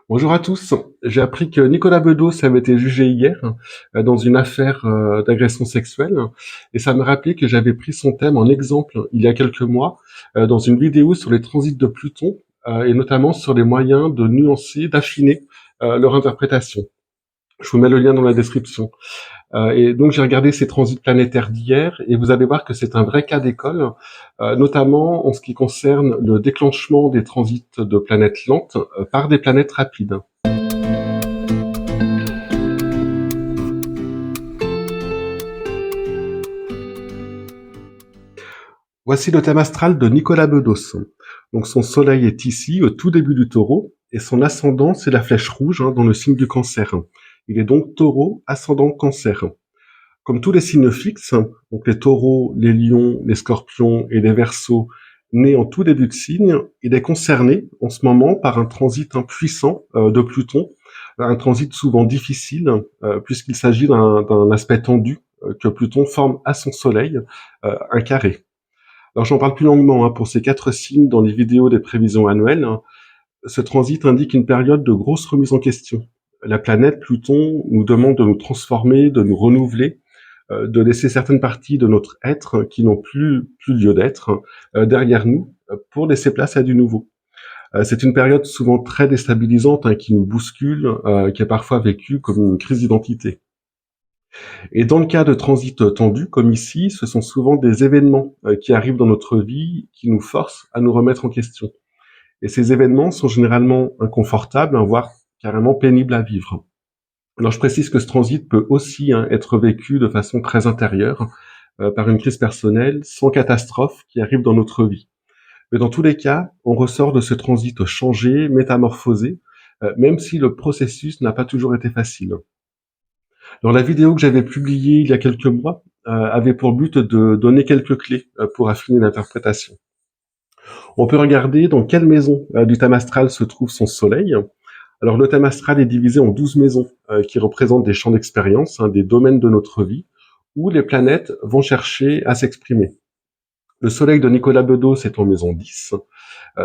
Bonjour à tous. J'ai appris que Nicolas Bedos avait été jugé hier dans une affaire d'agression sexuelle et ça me rappelait que j'avais pris son thème en exemple il y a quelques mois dans une vidéo sur les transits de Pluton et notamment sur les moyens de nuancer, d'affiner leur interprétation. Je vous mets le lien dans la description. Et donc j'ai regardé ces transits planétaires d'hier et vous allez voir que c'est un vrai cas d'école, notamment en ce qui concerne le déclenchement des transits de planètes lentes par des planètes rapides. Voici le thème astral de Nicolas Bedos. Donc son soleil est ici, au tout début du taureau, et son ascendant, c'est la flèche rouge dans le signe du cancer. Il est donc taureau, ascendant cancer. Comme tous les signes fixes, donc les taureaux, les lions, les scorpions et les verseaux, nés en tout début de signe, il est concerné en ce moment par un transit impuissant de Pluton, un transit souvent difficile, puisqu'il s'agit d'un aspect tendu que Pluton forme à son soleil, un carré. Alors j'en parle plus longuement pour ces 4 signes dans les vidéos des prévisions annuelles. Ce transit indique une période de grosse remise en question. La planète Pluton nous demande de nous transformer, de nous renouveler, de laisser certaines parties de notre être qui n'ont plus lieu d'être derrière nous pour laisser place à du nouveau. C'est une période souvent très déstabilisante qui nous bouscule, qui est parfois vécue comme une crise d'identité. Et dans le cas de transit tendu, comme ici, ce sont souvent des événements qui arrivent dans notre vie, qui nous forcent à nous remettre en question. Et ces événements sont généralement inconfortables, voire carrément pénibles à vivre. Alors je précise que ce transit peut aussi être vécu de façon très intérieure, par une crise personnelle, sans catastrophe qui arrive dans notre vie. Mais dans tous les cas, on ressort de ce transit changé, métamorphosé, même si le processus n'a pas toujours été facile. Alors la vidéo que j'avais publiée il y a quelques mois avait pour but de donner quelques clés pour affiner l'interprétation. On peut regarder dans quelle maison du thème astral se trouve son soleil. Alors le thème astral est divisé en 12 maisons qui représentent des champs d'expérience, des domaines de notre vie, où les planètes vont chercher à s'exprimer. Le soleil de Nicolas Bedos est en maison 10.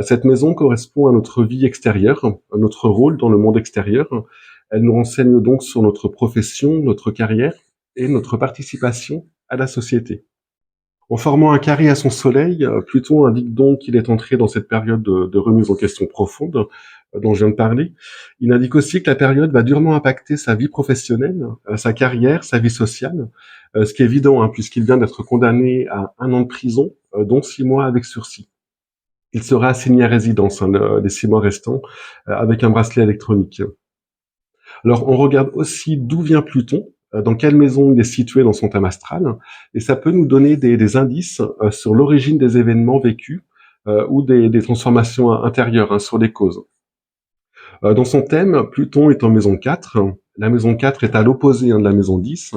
Cette maison correspond à notre vie extérieure, à notre rôle dans le monde extérieur. Elle nous renseigne donc sur notre profession, notre carrière et notre participation à la société. En formant un carré à son soleil, Pluton indique donc qu'il est entré dans cette période de remise en question profonde dont je viens de parler. Il indique aussi que la période va durement impacter sa vie professionnelle, sa carrière, sa vie sociale, ce qui est évident puisqu'il vient d'être condamné à 1 an de prison, dont 6 mois avec sursis. Il sera assigné à résidence les 6 mois restants avec un bracelet électronique. Alors on regarde aussi d'où vient Pluton, dans quelle maison il est situé dans son thème astral, et ça peut nous donner des indices sur l'origine des événements vécus ou des transformations intérieures sur les causes. Dans son thème, Pluton est en maison 4. La maison 4 est à l'opposé de la maison 10.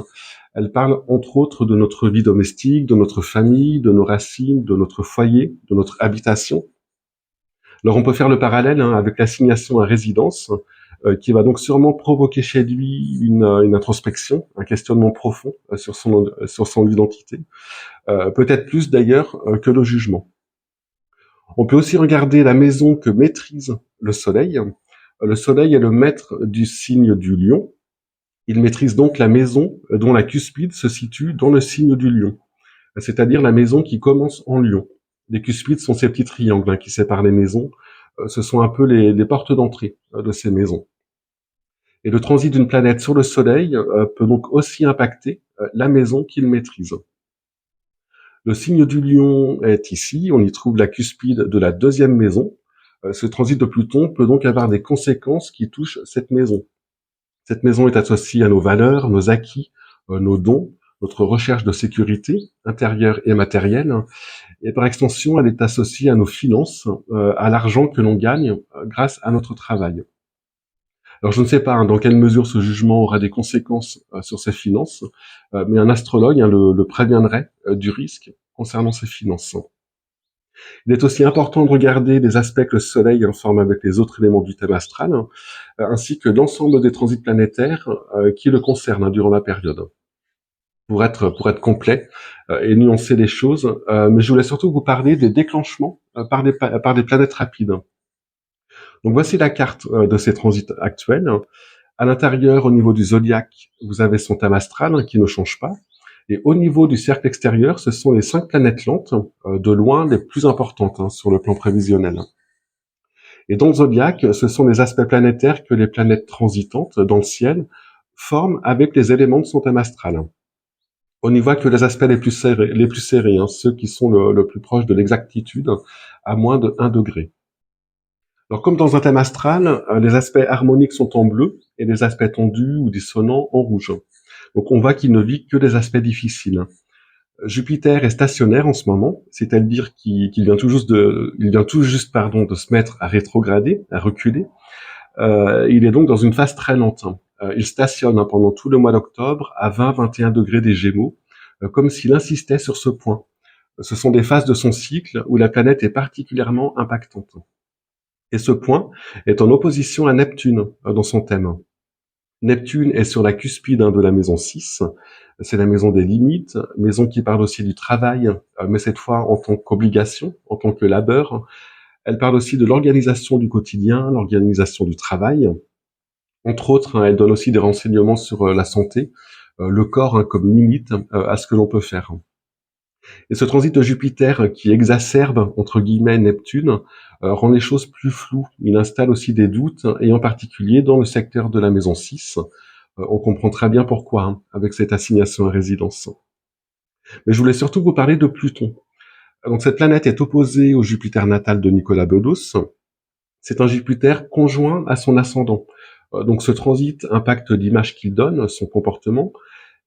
Elle parle entre autres de notre vie domestique, de notre famille, de nos racines, de notre foyer, de notre habitation. Alors on peut faire le parallèle avec l'assignation à résidence, qui va donc sûrement provoquer chez lui une introspection, un questionnement profond sur son identité, peut-être plus d'ailleurs que le jugement. On peut aussi regarder la maison que maîtrise le Soleil. Le Soleil est le maître du signe du Lion. Il maîtrise donc la maison dont la cuspide se situe dans le signe du Lion, c'est-à-dire la maison qui commence en Lion. Les cuspides sont ces petits triangles qui séparent les maisons. Ce sont un peu les portes d'entrée de ces maisons. Et le transit d'une planète sur le Soleil peut donc aussi impacter la maison qu'il maîtrise. Le signe du Lion est ici, on y trouve la cuspide de la 2e maison. Ce transit de Pluton peut donc avoir des conséquences qui touchent cette maison. Cette maison est associée à nos valeurs, nos acquis, nos dons, notre recherche de sécurité intérieure et matérielle. Et par extension, elle est associée à nos finances, à l'argent que l'on gagne grâce à notre travail. Alors je ne sais pas dans quelle mesure ce jugement aura des conséquences sur ses finances, mais un astrologue le préviendrait du risque concernant ses finances. Il est aussi important de regarder les aspects que le Soleil forme avec les autres éléments du thème astral, ainsi que l'ensemble des transits planétaires qui le concernent durant la période. Pour être complet et nuancer les choses, mais je voulais surtout vous parler des déclenchements par des planètes rapides. Donc voici la carte de ces transits actuels. À l'intérieur, au niveau du zodiaque, vous avez son thème astral qui ne change pas. Et au niveau du cercle extérieur, ce sont les 5 planètes lentes, de loin les plus importantes sur le plan prévisionnel. Et dans le zodiaque, ce sont les aspects planétaires que les planètes transitantes dans le ciel forment avec les éléments de son thème astral. On y voit que les aspects les plus serrés, ceux qui sont le plus proches de l'exactitude, à moins de 1 degré. Alors comme dans un thème astral, les aspects harmoniques sont en bleu et les aspects tendus ou dissonants en rouge. Donc on voit qu'il ne vit que des aspects difficiles. Jupiter est stationnaire en ce moment, c'est-à-dire qu'il vient tout juste de se mettre à rétrograder, à reculer. Il est donc dans une phase très lente. Il stationne pendant tout le mois d'octobre à 20-21 degrés des Gémeaux, comme s'il insistait sur ce point. Ce sont des phases de son cycle où la planète est particulièrement impactante. Et ce point est en opposition à Neptune dans son thème. Neptune est sur la cuspide de la maison 6, c'est la maison des limites, maison qui parle aussi du travail, mais cette fois en tant qu'obligation, en tant que labeur. Elle parle aussi de l'organisation du quotidien, l'organisation du travail. Entre autres, elle donne aussi des renseignements sur la santé, le corps comme limite à ce que l'on peut faire. Et ce transit de Jupiter qui exacerbe, entre guillemets, Neptune, rend les choses plus floues. Il installe aussi des doutes, et en particulier dans le secteur de la maison 6. On comprend très bien pourquoi, avec cette assignation à résidence. Mais je voulais surtout vous parler de Pluton. Donc cette planète est opposée au Jupiter natal de Nicolas Bedos. C'est un Jupiter conjoint à son ascendant. Donc ce transit impacte l'image qu'il donne, son comportement.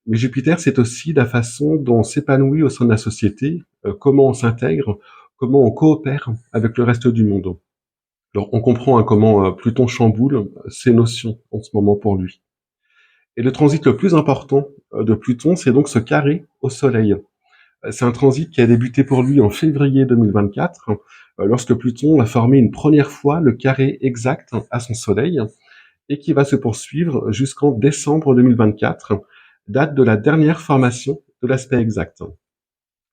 Mais Jupiter, c'est aussi la façon dont on s'épanouit au sein de la société, comment on s'intègre, comment on coopère avec le reste du monde. Alors on comprend comment Pluton chamboule ces notions en ce moment pour lui. Et le transit le plus important de Pluton, c'est donc ce carré au Soleil. C'est un transit qui a débuté pour lui en février 2024, lorsque Pluton a formé une première fois le carré exact à son Soleil, et qui va se poursuivre jusqu'en décembre 2024, date de la dernière formation de l'aspect exact.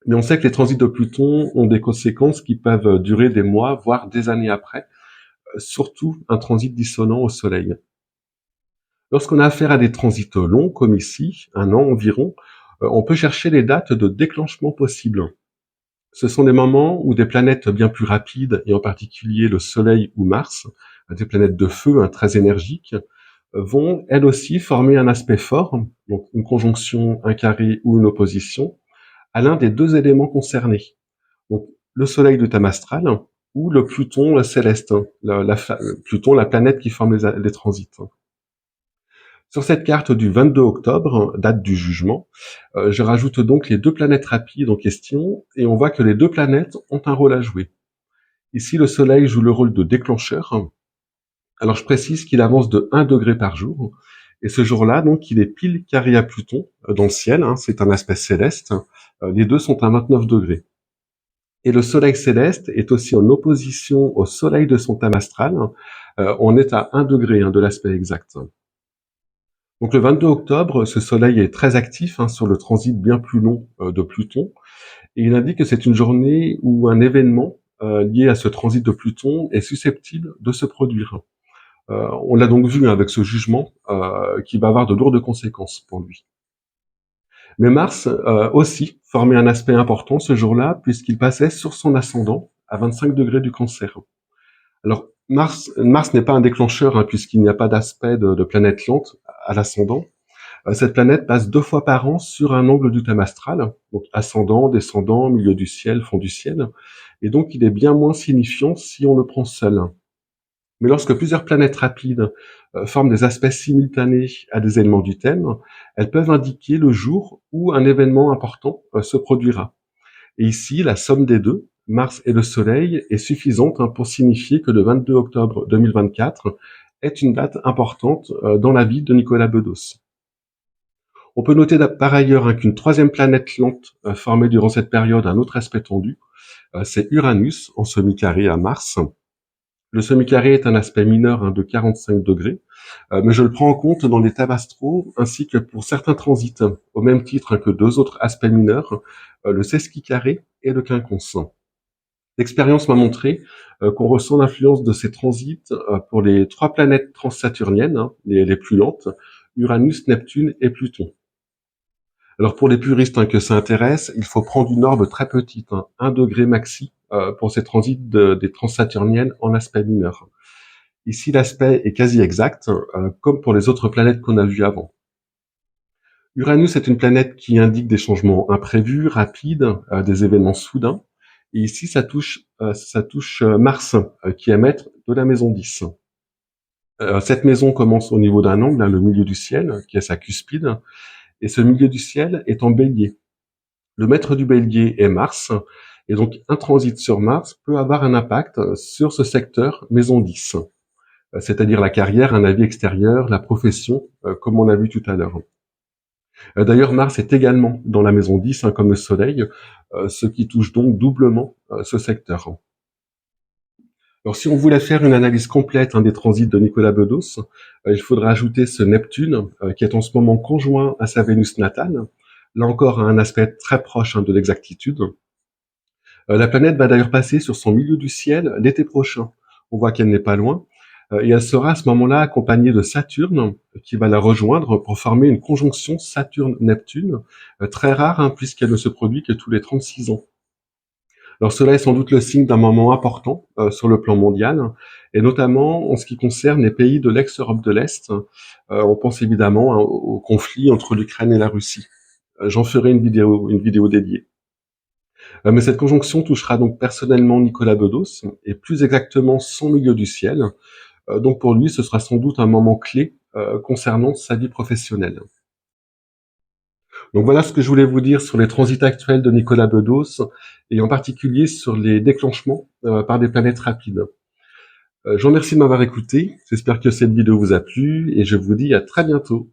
Mais on sait que les transits de Pluton ont des conséquences qui peuvent durer des mois, voire des années après, surtout un transit dissonant au Soleil. Lorsqu'on a affaire à des transits longs, comme ici, 1 an environ, on peut chercher les dates de déclenchement possibles. Ce sont des moments où des planètes bien plus rapides, et en particulier le Soleil ou Mars, des planètes de feu très énergiques, vont elles aussi former un aspect fort, donc une conjonction, un carré ou une opposition, à l'un des 2 éléments concernés. Donc le Soleil du thème astral ou le Pluton céleste, Pluton, la planète qui forme les transits. Sur cette carte du 22 octobre, date du jugement, je rajoute donc les 2 planètes rapides en question, et on voit que les 2 planètes ont un rôle à jouer. Ici, le Soleil joue le rôle de déclencheur. Alors je précise qu'il avance de 1 degré par jour, et ce jour-là, donc, il est pile carré à Pluton dans le ciel, c'est un aspect céleste. Les 2 sont à 29 degrés. Et le Soleil céleste est aussi en opposition au Soleil de son thème astral. On est à 1 degré de l'aspect exact. Donc le 22 octobre, ce Soleil est très actif sur le transit bien plus long de Pluton, et il indique que c'est une journée où un événement lié à ce transit de Pluton est susceptible de se produire. On l'a donc vu avec ce jugement qui va avoir de lourdes conséquences pour lui. Mais Mars aussi formait un aspect important ce jour-là, puisqu'il passait sur son ascendant à 25 degrés du Cancer. Alors Mars n'est pas un déclencheur puisqu'il n'y a pas d'aspect de planète lente à l'ascendant. Cette planète passe 2 fois par an sur un angle du thème astral, donc ascendant, descendant, milieu du ciel, fond du ciel, et donc il est bien moins signifiant si on le prend seul. Mais lorsque plusieurs planètes rapides forment des aspects simultanés à des éléments du thème, elles peuvent indiquer le jour où un événement important se produira. Et ici, la somme des 2, Mars et le Soleil, est suffisante pour signifier que le 22 octobre 2024 est une date importante dans la vie de Nicolas Bedos. On peut noter par ailleurs qu'une 3e planète lente formée durant cette période un autre aspect tendu, c'est Uranus en semi-carré à Mars. Le semi-carré est un aspect mineur de 45 degrés, mais je le prends en compte dans les thèmes astraux ainsi que pour certains transits, au même titre que 2 autres aspects mineurs, le sesquicarré et le quinconce. L'expérience m'a montré qu'on ressent l'influence de ces transits pour les 3 planètes transsaturniennes, hein, les plus lentes, Uranus, Neptune et Pluton. Alors pour les puristes que ça intéresse, il faut prendre une orbe très petite, 1 degré maxi, pour ces transits des transsaturniennes en aspect mineur. Ici, l'aspect est quasi exact, comme pour les autres planètes qu'on a vues avant. Uranus est une planète qui indique des changements imprévus, rapides, des événements soudains. Et ici, ça touche Mars, qui est maître de la maison 10. Cette maison commence au niveau d'un angle, le milieu du ciel, qui est sa cuspide, et ce milieu du ciel est en bélier. Le maître du bélier est Mars, et donc un transit sur Mars peut avoir un impact sur ce secteur maison 10, c'est-à-dire la carrière, un avis extérieur, la profession, comme on a vu tout à l'heure. D'ailleurs, Mars est également dans la maison 10, comme le Soleil, ce qui touche donc doublement ce secteur. Alors si on voulait faire une analyse complète des transits de Nicolas Bedos, il faudra ajouter ce Neptune, qui est en ce moment conjoint à sa Vénus natale, là encore à un aspect très proche de l'exactitude. La planète va d'ailleurs passer sur son milieu du ciel l'été prochain. On voit qu'elle n'est pas loin, et elle sera à ce moment-là accompagnée de Saturne, qui va la rejoindre pour former une conjonction Saturne-Neptune, très rare, puisqu'elle ne se produit que tous les 36 ans. Alors cela est sans doute le signe d'un moment important sur le plan mondial, et notamment en ce qui concerne les pays de l'ex-Europe de l'Est. On pense évidemment au conflit entre l'Ukraine et la Russie. J'en ferai une vidéo dédiée. Mais cette conjonction touchera donc personnellement Nicolas Bedos, et plus exactement son milieu du ciel. Donc pour lui, ce sera sans doute un moment clé concernant sa vie professionnelle. Donc voilà ce que je voulais vous dire sur les transits actuels de Nicolas Bedos, et en particulier sur les déclenchements par des planètes rapides. Je vous remercie de m'avoir écouté, j'espère que cette vidéo vous a plu, et je vous dis à très bientôt.